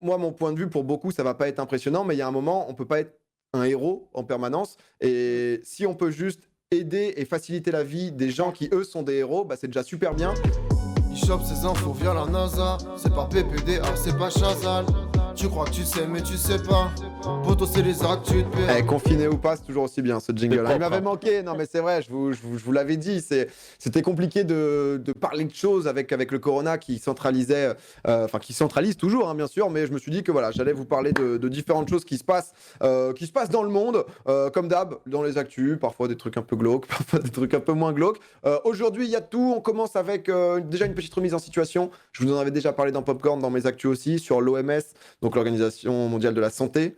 moi, mon point de vue, pour beaucoup, ça va pas être impressionnant, mais il y a un moment, on peut pas être un héros en permanence. Et si on peut juste aider et faciliter la vie des gens qui, eux, sont des héros, bah, c'est déjà super bien. Il chope ses infos via la NASA. C'est pas PPDA, c'est pas Chazal. Tu crois que tu sais, mais tu sais pas. Poto, c'est les actus de Eh, paix. confiné ou pas, c'est toujours aussi bien ce jingle. C'est propre, Il m'avait hein. manqué, non mais c'est vrai, je vous l'avais dit, c'était compliqué de parler de choses avec le corona qui centralisait, enfin qui centralise toujours, hein, bien sûr, mais je me suis dit que voilà, j'allais vous parler de différentes choses qui se passent dans le monde, comme d'hab, dans les actus, parfois des trucs un peu glauques, parfois des trucs un peu moins glauques. Aujourd'hui, il y a tout, on commence avec déjà une petite remise en situation. Je vous en avais déjà parlé dans Popcorn, dans mes actus aussi, sur l'OMS, donc l'Organisation mondiale de la santé,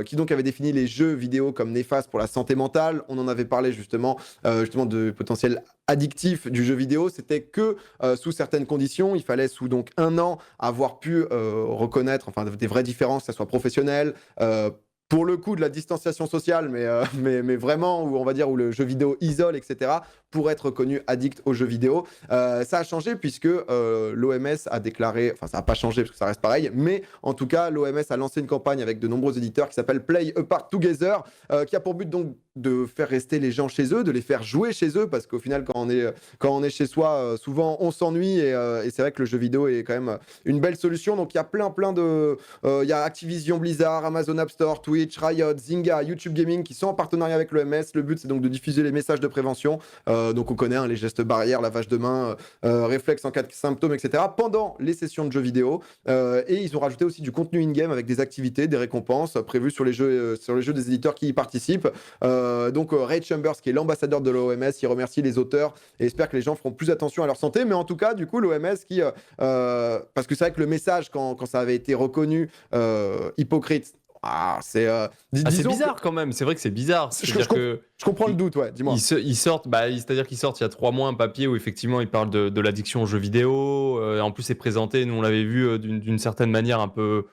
qui donc avait défini les jeux vidéo comme néfastes pour la santé mentale. On en avait parlé justement de potentiel addictif du jeu vidéo. C'était que sous certaines conditions, il fallait sous donc 1 an avoir pu reconnaître enfin des vraies différences, que ça soit professionnel, pour le coup de la distanciation sociale, mais vraiment où on va dire où le jeu vidéo isole, etc., pour être reconnu addict aux jeux vidéo. Ça a changé puisque l'OMS a déclaré, enfin ça n'a pas changé parce que ça reste pareil, mais en tout cas l'OMS a lancé une campagne avec de nombreux éditeurs qui s'appelle Play Apart Together, qui a pour but donc de faire rester les gens chez eux, de les faire jouer chez eux, parce qu'au final quand on est chez soi, souvent on s'ennuie et c'est vrai que le jeu vidéo est quand même une belle solution. Donc il y a plein de il y a Activision Blizzard, Amazon App Store, Twitch, Riot, Zynga, YouTube Gaming qui sont en partenariat avec l'OMS. Le but, c'est donc de diffuser les messages de prévention. Donc on connaît hein, les gestes barrières, lavage de mains, réflexes en cas de symptômes, etc. pendant les sessions de jeux vidéo. Et ils ont rajouté aussi du contenu in-game avec des activités, des récompenses prévues sur les jeux des éditeurs qui y participent. Donc Ray Chambers, qui est l'ambassadeur de l'OMS, il remercie les auteurs et espère que les gens feront plus attention à leur santé. Mais en tout cas, du coup, l'OMS qui... parce que c'est vrai que le message, quand ça avait été reconnu hypocrite, c'est C'est bizarre quand même, c'est vrai que c'est bizarre. Je comprends le doute, ouais, dis-moi. Ils sortent, c'est-à-dire qu'ils sortent il y a 3 mois un papier où effectivement ils parlent de l'addiction aux jeux vidéo. En plus, c'est présenté, nous on l'avait vu d'une certaine manière un peu.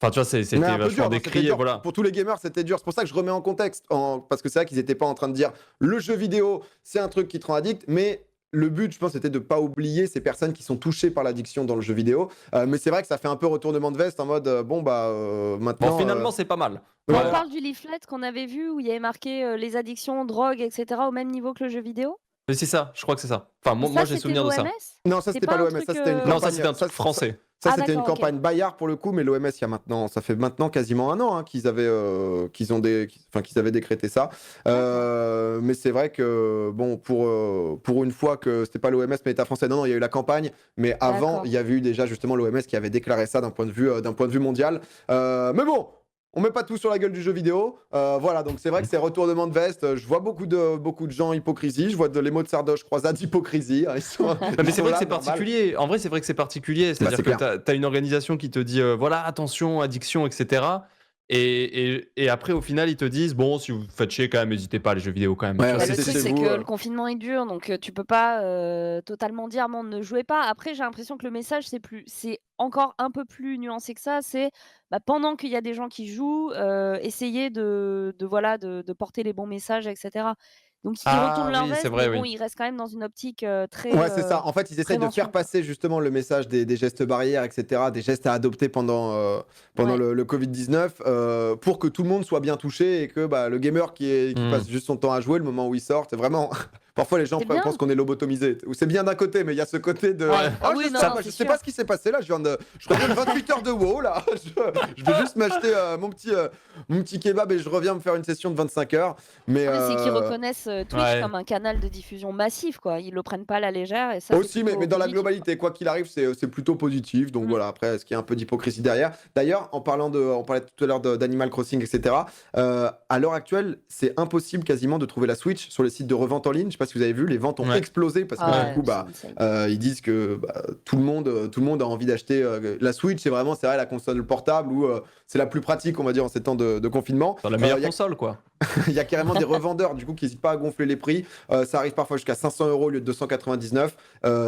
Enfin, tu vois, c'était Mais un peu vachement dur, décrit. dur. Voilà. Pour tous les gamers, c'était dur. C'est pour ça que je remets en contexte. Parce que c'est vrai qu'ils n'étaient pas en train de dire le jeu vidéo, c'est un truc qui te rend addict, mais le but, je pense, c'était de ne pas oublier ces personnes qui sont touchées par l'addiction dans le jeu vidéo. Mais c'est vrai que ça fait un peu retournement de veste en mode maintenant. Bon, finalement, c'est pas mal. On Voilà. parle du leaflet qu'on avait vu où il y avait marqué les addictions, drogue, etc. au même niveau que le jeu vidéo. Mais c'est ça, je crois que c'est ça. Enfin, Ça, moi j'ai c'était souvenir de ça. l'OMS? Non, ça, C'est c'était pas pas un l'OMS. Ça, truc, c'était une campagne. Non, ça c'était un truc français. Ça, Ah, c'était une d'accord, ok. campagne Bayard pour le coup, mais l'OMS, ça fait maintenant quasiment 1 an hein, qu'ils avaient décrété ça. Mais c'est vrai que, bon, pour une fois que c'était pas l'OMS, mais l'État français, non, il y a eu la campagne, mais avant, D'accord. il y avait eu déjà justement l'OMS qui avait déclaré ça d'un point de vue mondial. Mais bon. On met pas tout sur la gueule du jeu vidéo. Voilà, donc c'est vrai que c'est retournement de veste. Je vois beaucoup de gens hypocrisie. Je vois les mots de Sardoche croisade d'hypocrisie. Ils sont- Non, mais ils c'est sont vrai là, que c'est normal. particulier. En vrai, c'est vrai que c'est particulier. C'est-à-dire c'est que clair. tu as une organisation qui te dit voilà, attention, addiction, etc. Et après, au final, ils te disent bon, si vous faites chier quand même, n'hésitez pas, les jeux vidéo quand même. Ouais, Tu vois, Mais ouais, le c'est truc, chez c'est vous, que le confinement est dur, donc tu peux pas totalement dire bon, ne jouez pas. Après, j'ai l'impression que le message, c'est encore un peu plus nuancé que ça. C'est pendant qu'il y a des gens qui jouent, essayer voilà, de porter les bons messages, etc. Donc ils retournent Ah leur oui, c'est veste, mais vrai, bon, oui. ils restent quand même dans une optique très Ouais, c'est ça. En fait, ils essayent de prévention, faire quoi. passer justement le message des gestes barrières, etc., des gestes à adopter pendant Ouais. le Covid-19, pour que tout le monde soit bien touché et que le gamer qui Hmm. passe juste son temps à jouer, le moment où il sort, c'est vraiment. Parfois, les gens C'est bien. pensent qu'on est lobotomisé. Ou c'est bien d'un côté, mais il y a ce côté de. Ouais. Oh, Ah oui, je non, sais, non, pas, c'est je sais sûr. pas ce qui s'est passé là. Je reviens de 28 heures de WoW là. Je vais juste m'acheter mon petit kebab et je reviens me faire une session de 25 heures. Mais, Ah, mais c'est qu'ils reconnaissent Twitch Ouais. comme un canal de diffusion massif, quoi. Ils le prennent pas à la légère et ça, c'est aussi, plutôt mais dans la positif, globalité, quoi qu'il arrive, c'est plutôt positif. Donc Mm. voilà, après, est-ce qu'il y a un peu d'hypocrisie derrière? D'ailleurs, on parlait tout à l'heure d'Animal Crossing, etc. À l'heure actuelle, c'est impossible quasiment de trouver la Switch sur les sites de revente en ligne. Je sais pas si vous avez vu, les ventes ont Ouais. explosé parce que Ah du coup, ouais, c'est insane. ils disent que tout le monde a envie d'acheter la Switch. C'est vrai, la console portable où c'est la plus pratique, on va dire, en ces temps de confinement. Dans la Il meilleure y a console, quoi. Il y a carrément des revendeurs du coup qui n'hésitent pas à gonfler les prix. Ça arrive parfois jusqu'à 500 € au lieu de 299.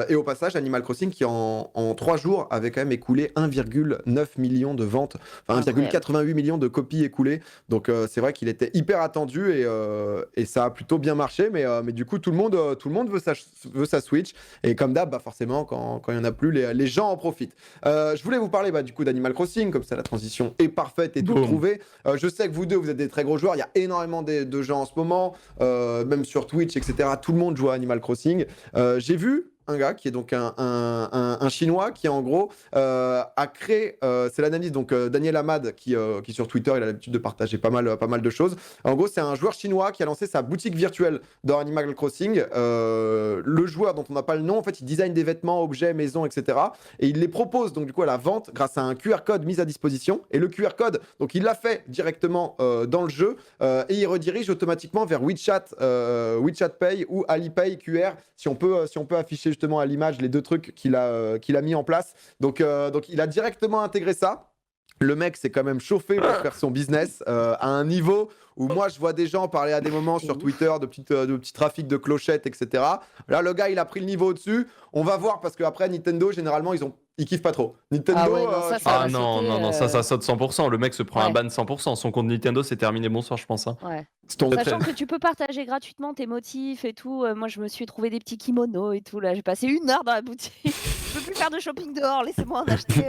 Et au passage, Animal Crossing qui en 3 jours avait quand même écoulé 1,9 million de ventes, enfin Incroyable. 1,88 million de copies écoulées. Donc c'est vrai qu'il était hyper attendu et ça a plutôt bien marché. Mais du coup, tout le monde veut sa Switch. Et comme d'hab, bah, forcément, quand il n'y en a plus, les gens en profitent. Je voulais vous parler du coup d'Animal Crossing, comme ça la transition est parfaite et toute Boum. trouvée. Je sais que vous deux, vous êtes des très gros joueurs. Il y a énormément de gens en ce moment, même sur Twitch, etc. Tout le monde joue à Animal Crossing. J'ai vu un gars qui est donc un Chinois qui en gros a créé, c'est l'analyse donc Daniel Hamad qui sur Twitter il a l'habitude de partager pas mal de choses. En gros c'est un joueur chinois qui a lancé sa boutique virtuelle dans Animal Crossing. Le joueur dont on n'a pas le nom en fait il design des vêtements, objets, maisons, etc. Et il les propose donc du coup à la vente grâce à un QR code mis à disposition. Et le QR code donc il l'a fait directement dans le jeu et il redirige automatiquement vers WeChat Pay ou Alipay QR si on peut afficher justement à l'image les deux trucs qu'il a mis en place. Donc il a directement intégré ça. Le mec s'est quand même chauffé pour faire son business à un niveau où moi je vois des gens parler à des moments sur Twitter de petits trafics de clochettes, etc. Là le gars il a pris le niveau au-dessus. On va voir parce qu'après Nintendo généralement ils kiffent pas trop. Nintendo. Ah ouais, non, ça, ça va non, sauter, ça saute 100%. Le mec se prend un ouais. ban 100%. Son compte Nintendo, c'est terminé. Bonsoir, je pense. Hein. Ouais. C'est ton- Sachant que tu peux partager gratuitement tes motifs et tout. Moi, je me suis trouvé des petits kimonos et tout. Là, j'ai passé 1 heure dans la boutique. Je peux plus faire de shopping dehors. Laissez-moi en acheter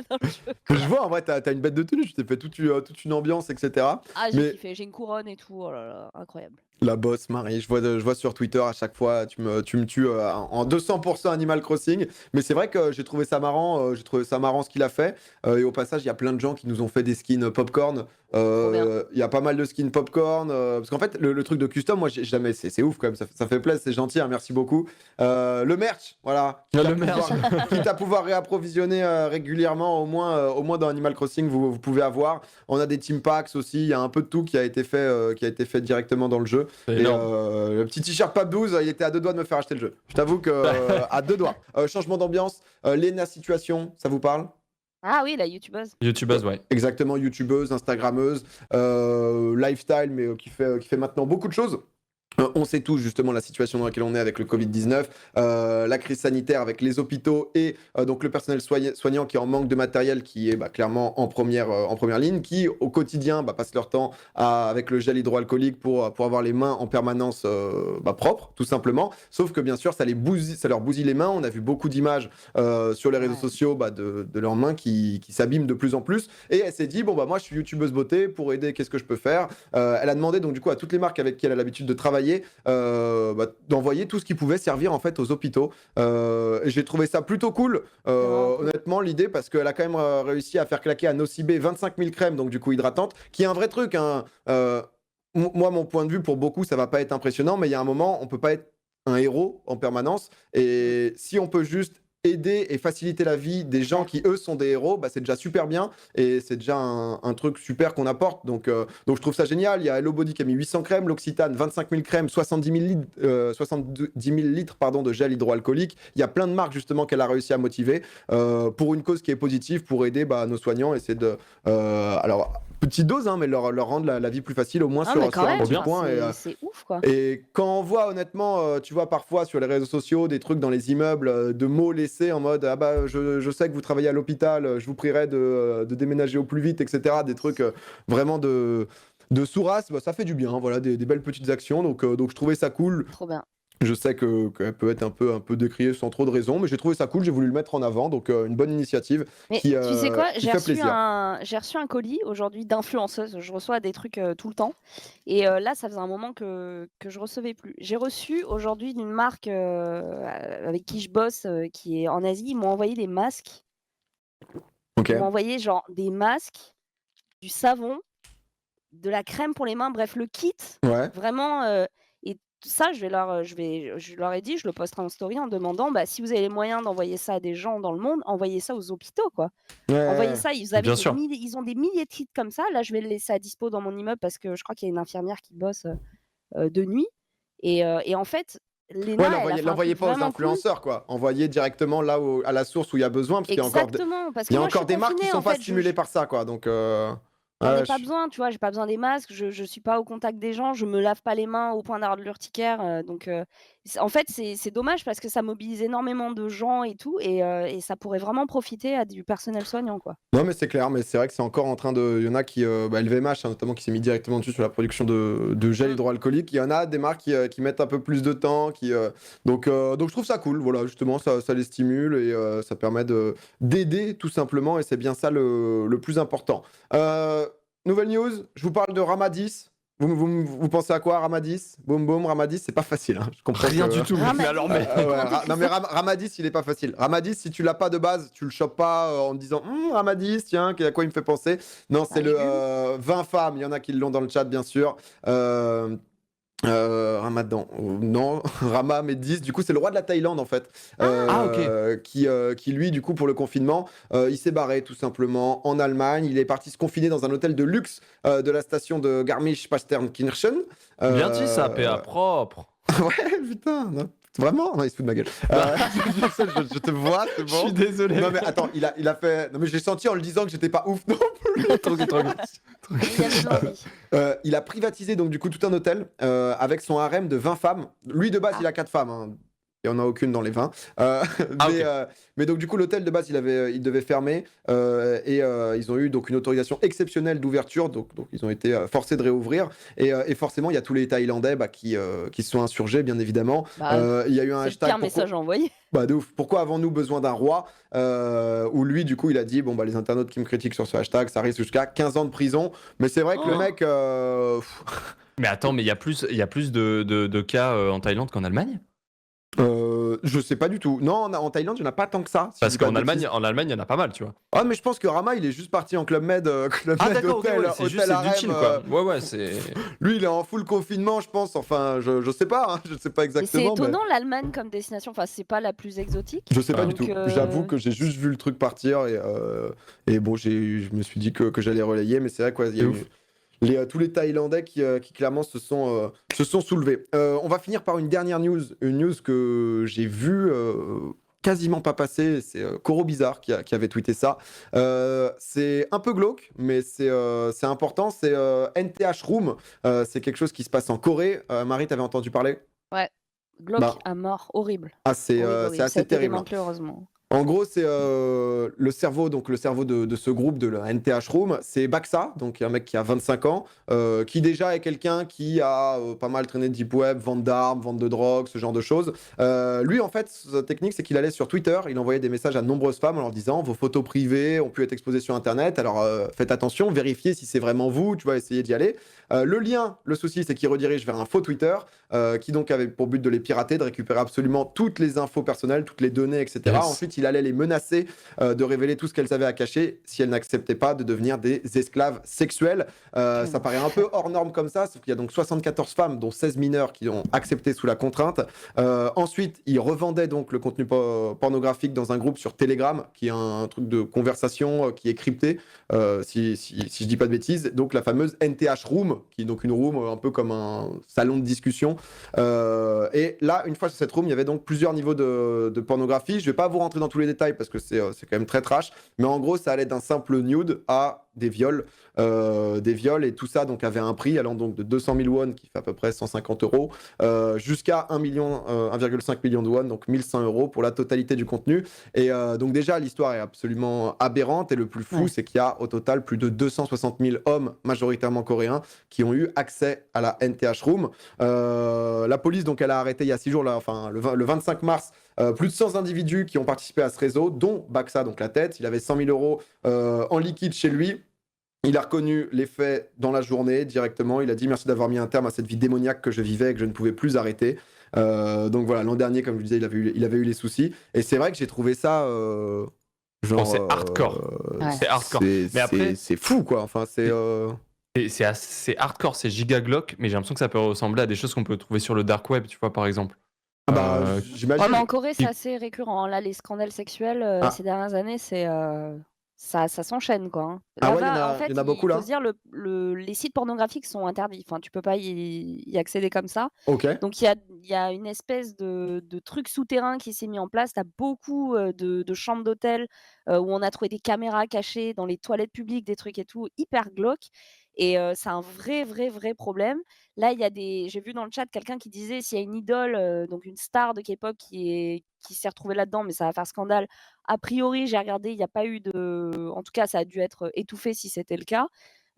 dans le jeu. Je vois en vrai t'as une bête de tenue, tu t'es fait toute une ambiance, etc. Ah, j'ai Mais- kiffé. J'ai une couronne et tout. Oh là là, incroyable. La boss Marie, je vois sur Twitter à chaque fois, tu me tues en 200% Animal Crossing. Mais c'est vrai que j'ai trouvé ça marrant ce qu'il a fait. Et au passage, il y a plein de gens qui nous ont fait des skins popcorn. Il y a pas mal de skins popcorn. Parce qu'en fait, le truc de custom, moi, j'ai jamais. C'est ouf quand même, ça fait plaisir, c'est gentil, hein, merci beaucoup. Le merch, voilà. Le merch. Quitte à pouvoir réapprovisionner régulièrement, au moins dans Animal Crossing, vous pouvez avoir. On a des team packs aussi, il y a un peu de tout qui a été fait directement dans le jeu. C'est Et énorme. le petit t-shirt Pap 12, il était à 2 doigts de me faire acheter le jeu. Je t'avoue que à 2 doigts. Changement d'ambiance, Lena Situation, ça vous parle? Ah oui, la youtubeuse. YouTubeuse, ouais. Exactement, youtubeuse, instagrammeuse, lifestyle, mais qui fait maintenant beaucoup de choses. On sait tous justement la situation dans laquelle on est avec le Covid-19, la crise sanitaire avec les hôpitaux et donc le personnel soignant qui est en manque de matériel, qui est clairement en première ligne, qui au quotidien passent leur temps avec le gel hydroalcoolique pour avoir les mains en permanence propres, tout simplement. Sauf que bien sûr, ça leur bousille les mains. On a vu beaucoup d'images sur les réseaux sociaux de leurs mains qui s'abîment de plus en plus. Et elle s'est dit, moi je suis youtubeuse beauté, pour aider, qu'est-ce que je peux faire? Elle a demandé donc du coup à toutes les marques avec qui elle a l'habitude de travailler d'envoyer tout ce qui pouvait servir en fait aux hôpitaux. Et j'ai trouvé ça plutôt cool, honnêtement, l'idée, parce qu'elle a quand même réussi à faire claquer à Nocibé 25 000 crèmes, donc du coup hydratantes, qui est un vrai truc. Hein. Moi, mon point de vue, pour beaucoup, ça va pas être impressionnant, mais il y a un moment, on peut pas être un héros en permanence. Et si on peut juste aider et faciliter la vie des gens qui eux sont des héros, c'est déjà super bien et c'est déjà un truc super qu'on apporte, donc je trouve ça génial. Il y a Hello Body qui a mis 800 crèmes, l'Occitane 25 000 crèmes, 70 000 litres de gel hydroalcoolique. Il y a plein de marques justement qu'elle a réussi à motiver pour une cause qui est positive, pour aider nos soignants, et c'est de alors petite dose, hein, mais leur rendre la vie plus facile, au moins sur un petit point. C'est ouf, quoi. Et quand on voit honnêtement, tu vois parfois sur les réseaux sociaux des trucs dans les immeubles, de mots laissés en mode je sais que vous travaillez à l'hôpital, je vous prierai de déménager au plus vite, etc. Des trucs vraiment de sous-race, ça fait du bien, voilà, des belles petites actions, donc je trouvais ça cool. Trop bien. Je sais qu'elle peut être un peu décriée sans trop de raison, mais j'ai trouvé ça cool, j'ai voulu le mettre en avant, donc une bonne initiative. Mais qui, tu sais quoi, j'ai reçu un colis aujourd'hui d'influenceuse, je reçois des trucs tout le temps, et là ça faisait un moment que je recevais plus. J'ai reçu aujourd'hui d'une marque avec qui je bosse, qui est en Asie, ils m'ont envoyé des masques. Ok. Ils m'ont envoyé genre des masques, du savon, de la crème pour les mains, bref le kit, Ouais. vraiment. Et tout ça, je leur ai dit, je le posterai en story en demandant, si vous avez les moyens d'envoyer ça à des gens dans le monde, envoyez ça aux hôpitaux, quoi. Envoyez ça, ils ont des milliers de kits comme ça. Là, je vais le laisser à dispo dans mon immeuble parce que je crois qu'il y a une infirmière qui bosse de nuit. Et en fait, Léna, l'envoyez pas aux influenceurs, quoi. Envoyez directement là à la source où il y a besoin, parce qu'il y a encore des marques qui sont pas stimulées par ça, quoi. Donc J'en ai Ouais, pas besoin, tu vois? J'ai pas besoin des masques, je suis pas au contact des gens, je me lave pas les mains au point d'avoir de l'urticaire, donc en fait, c'est dommage parce que ça mobilise énormément de gens et tout et ça pourrait vraiment profiter à du personnel soignant, quoi. non, mais c'est clair, mais c'est vrai que c'est encore en train de. Il y en a qui. LVMH, hein, notamment, qui s'est mis directement dessus sur la production de gel Mmh. hydroalcoolique. Il y en a des marques qui mettent un peu plus de temps. Donc, je trouve ça cool. Voilà, justement, ça les stimule et ça permet d'aider tout simplement. Et c'est bien ça le plus important. Nouvelle news, je vous parle de Ramadis. Vous pensez à quoi, Ramadis? Boum boum, Ramadis, c'est pas facile, hein. Je comprends Rien que. du tout, mais Ramadis. alors, mais. Ouais, Comment t'écris non mais ça? Ramadis il est pas facile. Ramadis, si tu l'as pas de base, tu le chopes pas en te disant Ramadis, tiens, à quoi il me fait penser. Non, C'est un c'est le légume? 20 femmes, il y en a qui l'ont dans le chat bien sûr. Euh, Ramadan, non, Rama Médis, du coup c'est le roi de la Thaïlande en fait, Ah, ok. qui lui du coup pour le confinement, il s'est barré tout simplement en Allemagne, il est parti se confiner dans un hôtel de luxe de la station de Garmisch-Partenkirchen. Bien dit ça, PA Euh, propre. Ouais, putain, non, vraiment? Non, il se fout de ma gueule. Je te vois, c'est Je suis bon. désolé. Non, mais attends, il a fait. Non, mais j'ai senti en le disant que j'étais pas ouf, non? Tranquille, tranquille. Mais il a des envies. Il a privatisé donc du coup tout un hôtel avec son harem de 20 femmes. Lui de base, Ah. il a 4 femmes, hein. Il n'y en a aucune dans les 20. Ah, mais, ok. mais donc du coup l'hôtel de base il devait fermer et ils ont eu donc une autorisation exceptionnelle d'ouverture, donc ils ont été forcés de réouvrir et forcément il y a tous les Thaïlandais qui se sont insurgés bien évidemment. Bah, Il y a eu un c'est le hashtag pire message à envoyer. bah de ouf. Pourquoi avons-nous besoin d'un roi? Où lui, du coup, il a dit bon, bah, les internautes qui me critiquent sur ce hashtag, ça risque jusqu'à 15 ans de prison. Mais c'est vrai que le Oh. mec. Mais attends, mais il y a plus de cas en Thaïlande qu'en Allemagne? Je sais pas du tout. Non, en Thaïlande, il n'y en a pas tant que ça. Si je Parce dis pas qu'en de bêtises. Allemagne, il y en a pas mal, tu vois. Ah, mais je pense que Rama, il est juste parti en Club Med, Club Ah, Med d'accord, ok, hôtel, ouais, c'est juste, hôtel c'est du harem, chill, quoi. Ouais, ouais, c'est. Lui, il est en full confinement, je pense. Enfin, je sais pas, hein, je sais pas Mais c'est exactement. Mais étonnant l'Allemagne comme destination, enfin c'est pas la plus exotique. je sais pas Ah. du Donc tout. J'avoue que j'ai juste vu le truc partir et bon, je me suis dit que j'allais relayer, mais c'est vrai quoi, il y a C'est eu ouf. tous les Thaïlandais qui clairement se sont soulevés. On va finir par une dernière news, une news que j'ai vue quasiment pas passer. C'est Koro Bizarre qui avait tweeté ça. C'est un peu glauque, mais c'est important. C'est NTH Room. C'est quelque chose qui se passe en Corée. Marie, t'avais entendu parler? ouais, glauque Bah, à mort, horrible. c'est Horrible, c'est horrible. Ça a assez été terrible, hein. démantelé heureusement. En gros, c'est le cerveau de ce groupe de la NTH Room, c'est Baxa, donc un mec qui a 25 ans, qui déjà est quelqu'un qui a pas mal traîné de deep web, vente d'armes, vente de drogue, ce genre de choses. Lui, en fait, sa technique, c'est qu'il allait sur Twitter, il envoyait des messages à de nombreuses femmes en leur disant vos photos privées ont pu être exposées sur Internet, alors faites attention, vérifiez si c'est vraiment vous, tu vas essayer d'y aller. Le lien, le souci, c'est qu'il redirige vers un faux Twitter qui donc avait pour but de les pirater, de récupérer absolument toutes les infos personnelles, toutes les données, etc. Yes. Ensuite, il allait les menacer de révéler tout ce qu'elles avaient à cacher si elles n'acceptaient pas de devenir des esclaves sexuels. Ça paraît un peu hors norme comme ça, sauf qu'il y a donc 74 femmes, dont 16 mineurs, qui ont accepté sous la contrainte. Ensuite, il revendait donc le contenu pornographique dans un groupe sur Telegram, qui est un truc de conversation qui est crypté, si je dis pas de bêtises. Donc la fameuse NTH Room, qui est donc une room un peu comme un salon de discussion. Et là, une fois sur cette room, il y avait donc plusieurs niveaux de pornographie. Je vais pas vous rentrer dans tous les détails parce que c'est quand même très trash. Mais en gros, ça allait d'un simple nude à des viols. Et tout ça donc avait un prix allant donc de 200 000 won, qui fait à peu près 150 euros, jusqu'à 1,5 million de won, donc 1100 euros pour la totalité du contenu. Et donc déjà, l'histoire est absolument aberrante. Et le plus fou, Ouais. c'est qu'il y a au total plus de 260 000 hommes, majoritairement coréens, qui ont eu accès à la NTH Room. La police, donc, elle a arrêté il y a 6 jours, là, enfin, le 25 mars, plus de 100 individus qui ont participé à ce réseau, dont Baxa, donc la tête. Il avait 100 000 euros en liquide chez lui. Il a reconnu les faits dans la journée directement. Il a dit merci d'avoir mis un terme à cette vie démoniaque que je vivais et que je ne pouvais plus arrêter. Donc voilà, l'an dernier, comme je disais, il avait eu les soucis. Et c'est vrai que j'ai trouvé ça genre. C'est hardcore. Ouais. C'est hardcore. Mais après, c'est fou quoi. Enfin, c'est. c'est hardcore, c'est giga glauque, mais j'ai l'impression que ça peut ressembler à des choses qu'on peut trouver sur le dark web, tu vois, par exemple. Ah bah, Euh, j'imagine. Ouais, mais en Corée, c'est qui- assez récurrent, hein. Là, les scandales sexuels Ah. ces dernières années, c'est ça s'enchaîne, quoi, hein. Ah ouais, Là-bas, en il y fait, en a beaucoup il faut là? se dire les sites pornographiques sont interdits. Enfin, tu peux pas y accéder comme ça. OK. Donc il y a une espèce de truc souterrain qui s'est mis en place. Tu as beaucoup, de chambres d'hôtel, où on a trouvé des caméras cachées dans les toilettes publiques, des trucs et tout, hyper glauques et c'est un vrai, vrai, vrai problème. Là, il y a des j'ai vu dans le chat quelqu'un qui disait s'il y a une idole, donc une star de K-pop qui s'est retrouvée là-dedans, mais ça va faire scandale. A priori, j'ai regardé, il y a pas eu de en tout cas, ça a dû être étouffé si c'était le cas,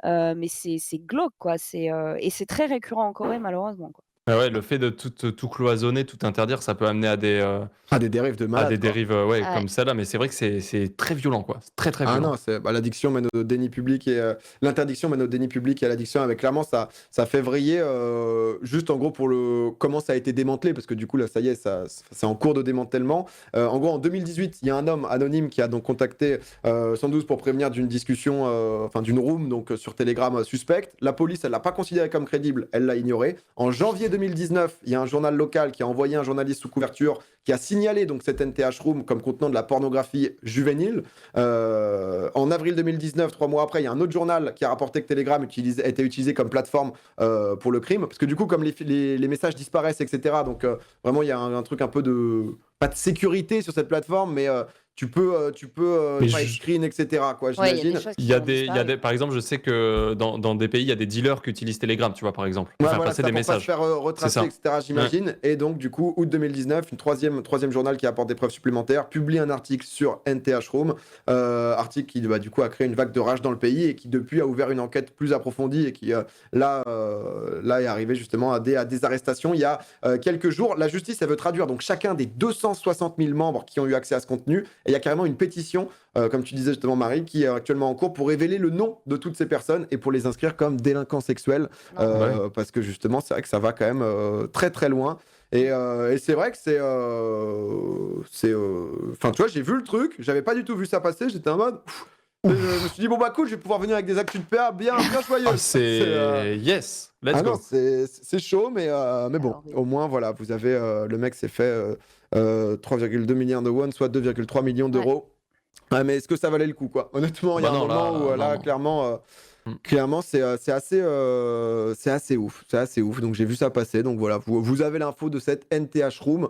mais c'est glauque, quoi. Et c'est très récurrent en Corée, malheureusement, quoi. Ah ouais, le fait de tout cloisonner, tout interdire, ça peut amener Ah, des dérives de à des malades, quoi. dérives, ouais, Ouais. comme celle-là, mais c'est vrai que c'est très violent, quoi. C'est très, très Ah violent. non, l'addiction mène au déni public et l'interdiction mène au déni public et à l'addiction. Avec clairement, ça fait vriller. Juste en gros pour le comment ça a été démantelé, parce que du coup là, ça y est, c'est en cours de démantèlement. En gros, en 2018, il y a un homme anonyme qui a donc contacté 112 pour prévenir d'une discussion, enfin d'une room donc sur Telegram suspecte. La police, elle l'a pas considéré comme crédible, elle l'a ignoré. En janvier 2019, il y a un journal local qui a envoyé un journaliste sous couverture qui a signalé donc cette NTH room comme contenant de la pornographie juvénile. En avril 2019, 3 mois après, il y a un autre journal qui a rapporté que Telegram était utilisé comme plateforme pour le crime. Parce que du coup, comme les messages disparaissent, etc., donc vraiment, il y a un truc un peu de... Pas de sécurité sur cette plateforme, mais tu peux Mais file je screen, etc., quoi, Ouais, il y a des j'imagine. choses il qui y a ont des disparu. par exemple, je sais que dans des pays, il y a des dealers qui utilisent Telegram, tu vois, par exemple, pour Ouais, faire voilà, passer ça des pour pas se messages. faire C'est retracer, ça. etc., Ouais. j'imagine. Et donc, du coup, août 2019, une troisième journal qui apporte des preuves supplémentaires publie un article sur NTH Room, article qui, bah, du coup, a créé une vague de rage dans le pays et qui, depuis, a ouvert une enquête plus approfondie et qui, là, est arrivé justement à des arrestations. Il y a quelques jours, la justice, elle veut traduire donc chacun des 260 000 membres qui ont eu accès à ce contenu. Et il y a carrément une pétition, comme tu disais justement, Marie, qui est actuellement en cours pour révéler le nom de toutes ces personnes et pour les inscrire comme délinquants sexuels. Non. Ouais. Parce que justement, c'est vrai que ça va quand même très très loin. Et c'est vrai que enfin, tu vois, j'ai vu le truc, j'avais pas du tout vu ça passer, j'étais en mode. Je me suis dit, bon bah cool, je vais pouvoir venir avec des actus de PA bien, bien joyeuses. Ah, c'est yes, let's Ah non, go. c'est chaud, mais bon, Alors, oui. au moins, voilà, vous avez. Le mec s'est fait 3,2 milliards de won, soit 2,3 millions d'euros. Ouais, mais est-ce que ça valait le coup, quoi? Honnêtement, il y a Bah un non, moment où là, non. clairement. Mm. Clairement, c'est assez ouf. C'est assez ouf. Donc, j'ai vu ça passer. Donc, voilà, vous avez l'info de cette NTH Room.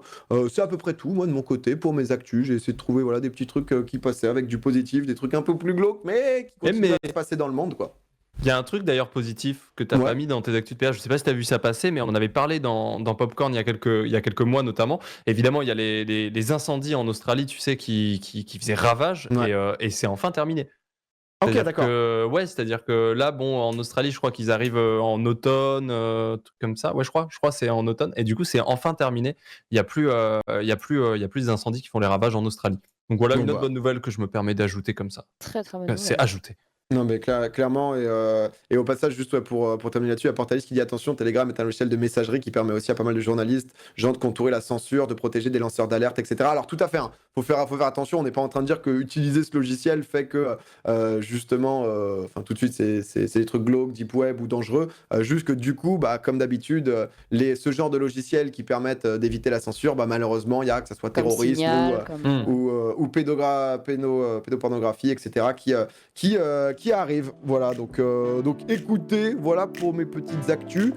C'est à peu près tout, moi, de mon côté, pour mes actus. J'ai essayé de trouver voilà, des petits trucs qui passaient avec du positif, des trucs un peu plus glauques, mais qui continuent à se passer dans le monde, quoi. Il y a un truc d'ailleurs positif que tu n'as Ouais. pas mis dans tes actus de PA. Je sais pas si tu as vu ça passer, mais on en avait parlé dans Popcorn il y a quelques mois notamment. Évidemment, il y a les incendies en Australie, tu sais, qui faisaient ravage Ouais. et c'est enfin terminé. Ok, C'est-à-dire d'accord. que, c'est-à-dire que là, bon, en Australie, je crois qu'ils arrivent en automne, truc comme ça. Ouais, je crois que c'est en automne. Et du coup, c'est enfin terminé. Il y a plus, il y a plus des incendies qui font les ravages en Australie. Donc voilà Bon, une autre bah. bonne nouvelle que je me permets d'ajouter comme ça. Très, très bonne C'est nouvelle. ajouté. Non, mais clairement, et au passage, juste ouais, pour terminer là-dessus, il y a Portalis qui dit attention, Telegram est un logiciel de messagerie qui permet aussi à pas mal de journalistes, gens de contourer la censure, de protéger des lanceurs d'alerte, etc. Alors, tout à fait, hein, faut faire attention, on n'est pas en train de dire que utiliser ce logiciel fait que, justement, enfin, tout de suite, c'est des trucs glauques, deep web ou dangereux, juste que du coup, bah, comme d'habitude, ce genre de logiciels qui permettent d'éviter la censure, bah, malheureusement, il y a que ce soit Comme terrorisme Signal, comme ou pédopornographie, etc., qui arrive. Voilà, donc écoutez, voilà pour mes petites actus.